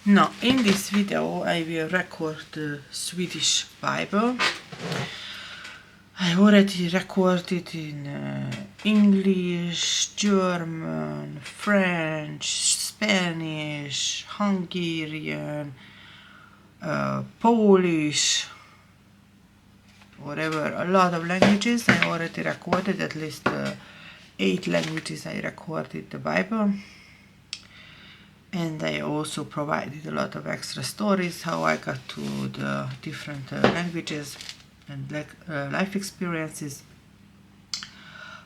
Now, in this video I will record the Swedish Bible. I already recorded in English, German, French, Spanish, Hungarian, Polish, whatever, a lot of languages. I already recorded at least 8 languages. I recorded the Bible. And I also provided a lot of extra stories, how I got to the different languages and life experiences.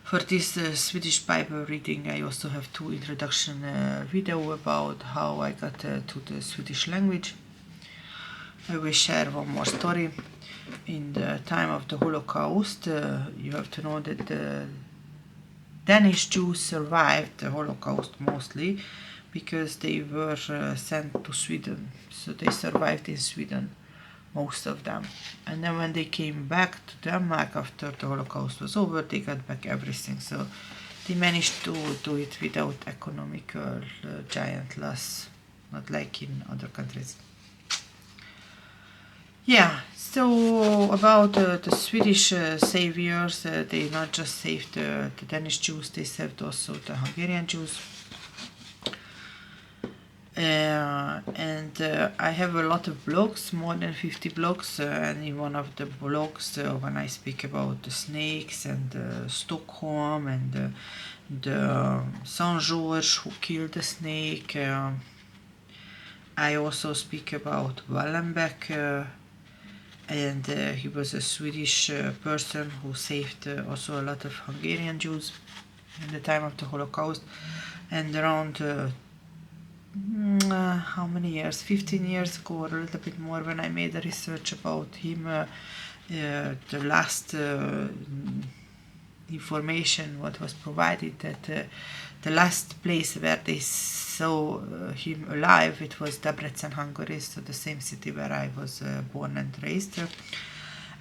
For this Swedish Bible reading, I also have 2 introduction video about how I got to the Swedish language. I will share one more story. In the time of the Holocaust, you have to know that the Danish Jews survived the Holocaust mostly because they were sent to Sweden. So they survived in Sweden, most of them. And then when they came back to Denmark after the Holocaust was over, they got back everything. So they managed to do it without economical giant loss, not like in other countries. Yeah, so about the Swedish saviors, they not just saved the Danish Jews, they saved also the Hungarian Jews. And I have a lot of blogs, more than 50 blogs, and in one of the blogs when I speak about the snakes and Stockholm and the Saint George who killed the snake, I also speak about Wallenbeck, and he was a Swedish person who saved also a lot of Hungarian Jews in the time of the Holocaust. And around how many years, 15 years ago or a little bit more, when I made a research about him, the last information what was provided, that the last place where they saw him alive, it was Debrecen, Hungary, so the same city where I was born and raised.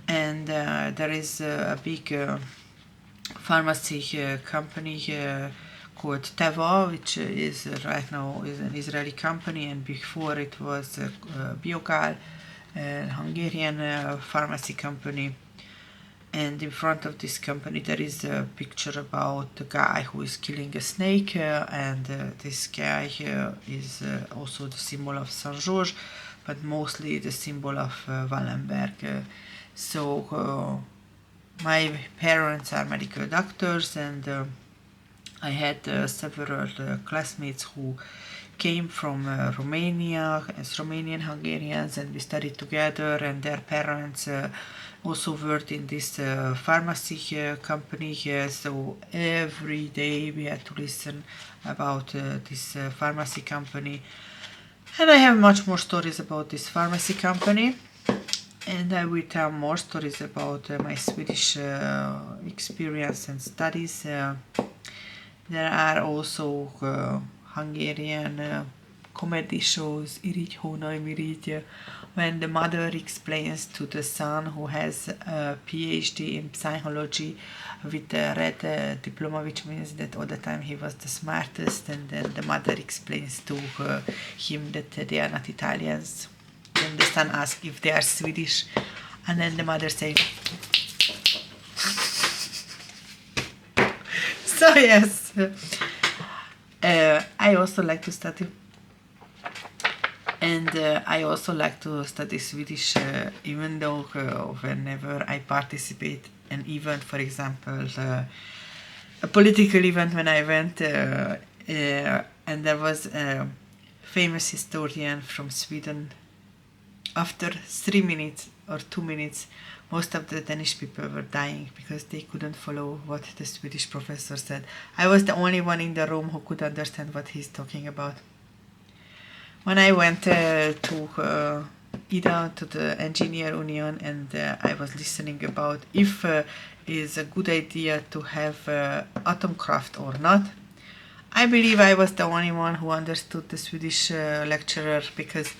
And there is a big pharmacy company called Teva, which is right now is an Israeli company, and before it was Biogal, a Hungarian pharmacy company. And in front of this company there is a picture about the guy who is killing a snake, and this guy is also the symbol of Saint George, but mostly the symbol of Wallenberg. So my parents are medical doctors, and I had several classmates who came from Romania as Romanian Hungarians, and we studied together, and their parents also worked in this pharmacy company. So every day we had to listen about this pharmacy company. And I have much more stories about this pharmacy company. And I will tell more stories about my Swedish experience and studies. There are also Hungarian comedy shows, Irigy Hónaj Mirigy, when the mother explains to the son who has a PhD in psychology with a red diploma, which means that all the time he was the smartest, and then the mother explains to him that they are not Italians. Then the son asks if they are Swedish, and then the mother says, so yes, I also like to study, and I also like to study Swedish, even though whenever I participate an event, for example, a political event, when I went, and there was a famous historian from Sweden, after 3 minutes or 2 minutes, most of the Danish people were dying because they couldn't follow what the Swedish professor said. I was the only one in the room who could understand what he's talking about. When I went to Ida, to the Engineer Union, and I was listening about if is a good idea to have atomkraft or not, I believe I was the only one who understood the Swedish lecturer, because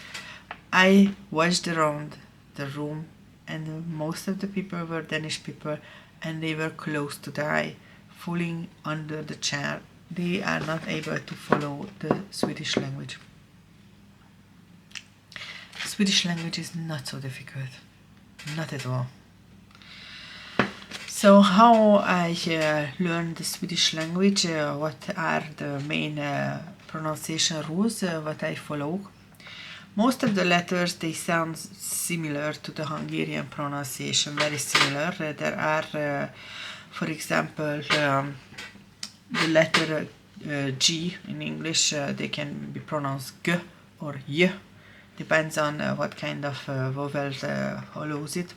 I watched around the room, and most of the people were Danish people, and they were close to die, falling under the chair. They are not able to follow the Swedish language. Swedish language is not so difficult. Not at all. So how I learned the Swedish language, what are the main pronunciation rules, what I follow. Most of the letters, they sound similar to the Hungarian pronunciation, very similar. There are, for example, the letter G in English, they can be pronounced G or Y, depends on what kind of vowel follows it,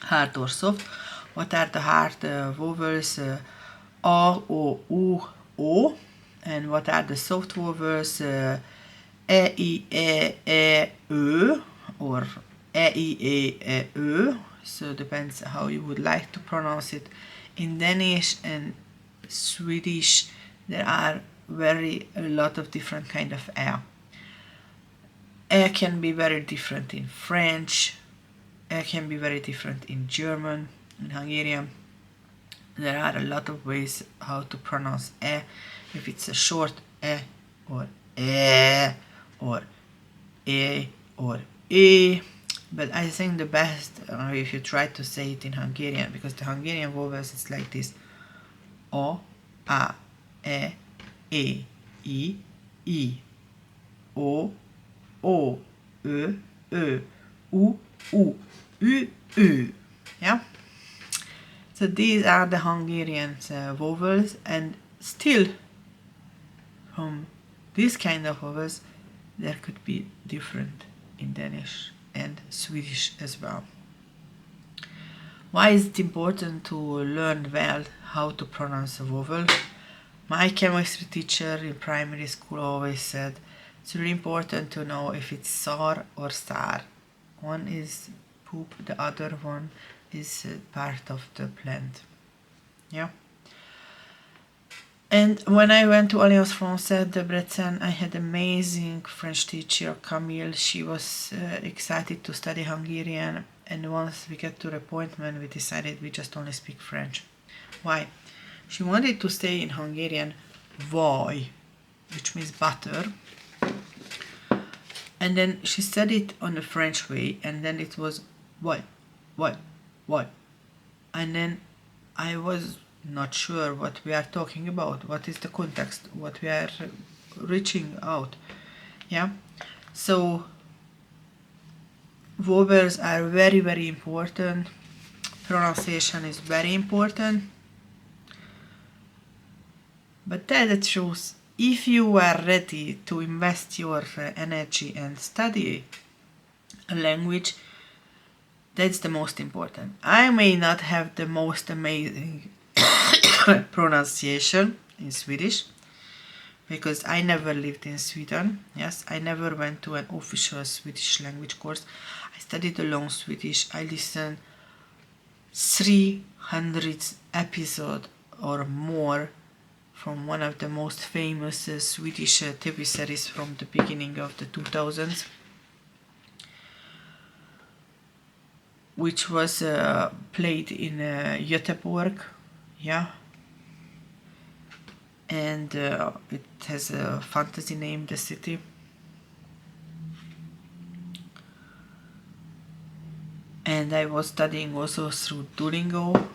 hard or soft. What are the hard vowels? A, O, U, O. And what are the soft vowels? E, I, Ö, or E, I, Ö. So depends how you would like to pronounce it. In Danish and Swedish, there are a lot of different kind of E. E can be very different in French. E can be very different in German. In Hungarian, there are a lot of ways how to pronounce E. If it's a short E or E or E or E. But I think the best if you try to say it in Hungarian, because the Hungarian vowels is like this: O, A, E, I, O, Ö, U, Ü. Yeah. So these are the Hungarian vowels, and still from this kind of vowels there could be different in Danish and Swedish as well. Why is it important to learn well how to pronounce a vowel? My chemistry teacher in primary school always said it's really important to know if it's sar or sar. One is poop, the other one is part of the plant. Yeah. And when I went to Alliance Française de Bretagne, I had amazing French teacher, Camille. She was excited to study Hungarian, and once we got to the point when we decided we just only speak French. Why? She wanted to say in Hungarian vaj, which means butter. And then she said it on the French way, and then it was vaj. And then I was not sure what we are talking about, what is the context, what we are reaching out. Yeah. So vowels are very, very important. Pronunciation is very important. But tell the truth, if you are ready to invest your energy and study a language, that's the most important. I may not have the most amazing pronunciation in Swedish, because I never lived in Sweden. Yes, I never went to an official Swedish language course. I studied alone Swedish. I listened 300 episodes or more from one of the most famous Swedish TV series from the beginning of the 2000s, which was played in Göteborg. Yeah. And it has a fantasy name, the city. And I was studying also through Duolingo.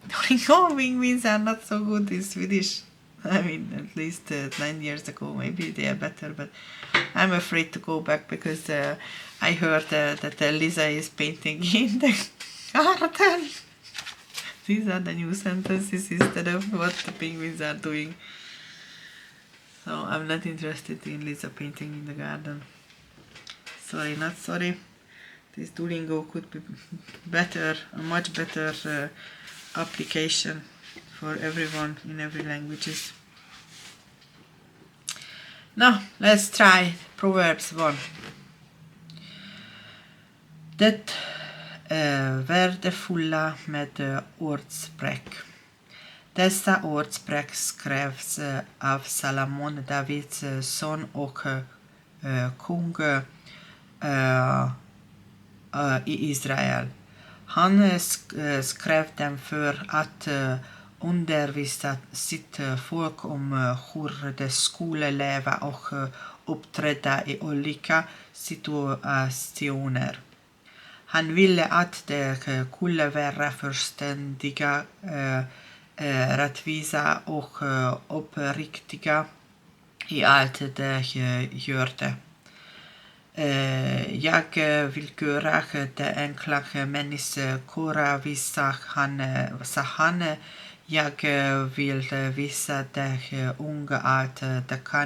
Duolingo means are not so good in Swedish. I mean, at least 9 years ago, maybe they are better, but I'm afraid to go back because I heard that Lisa is painting in the garden. These are the new sentences instead of what the penguins are doing. So I'm not interested in Lisa painting in the garden. Sorry, not sorry. This Duolingo could be better, a much better application for everyone in every languages. Now, let's try Proverbs 1. Det värdefulla med ordspråk. Dessa ordspråk skrevs av Salomon, Davids son och kung i Israel. Han skrev dem för att undervisa sitt folk om hur de skulle leva och uppträda i olika situationer. Han ville att det skulle vara förständiga, rättvisa och uppriktiga i allt det gjorde. Jag vill göra det enkla människor visa han. Jag vill visa det unga att det kan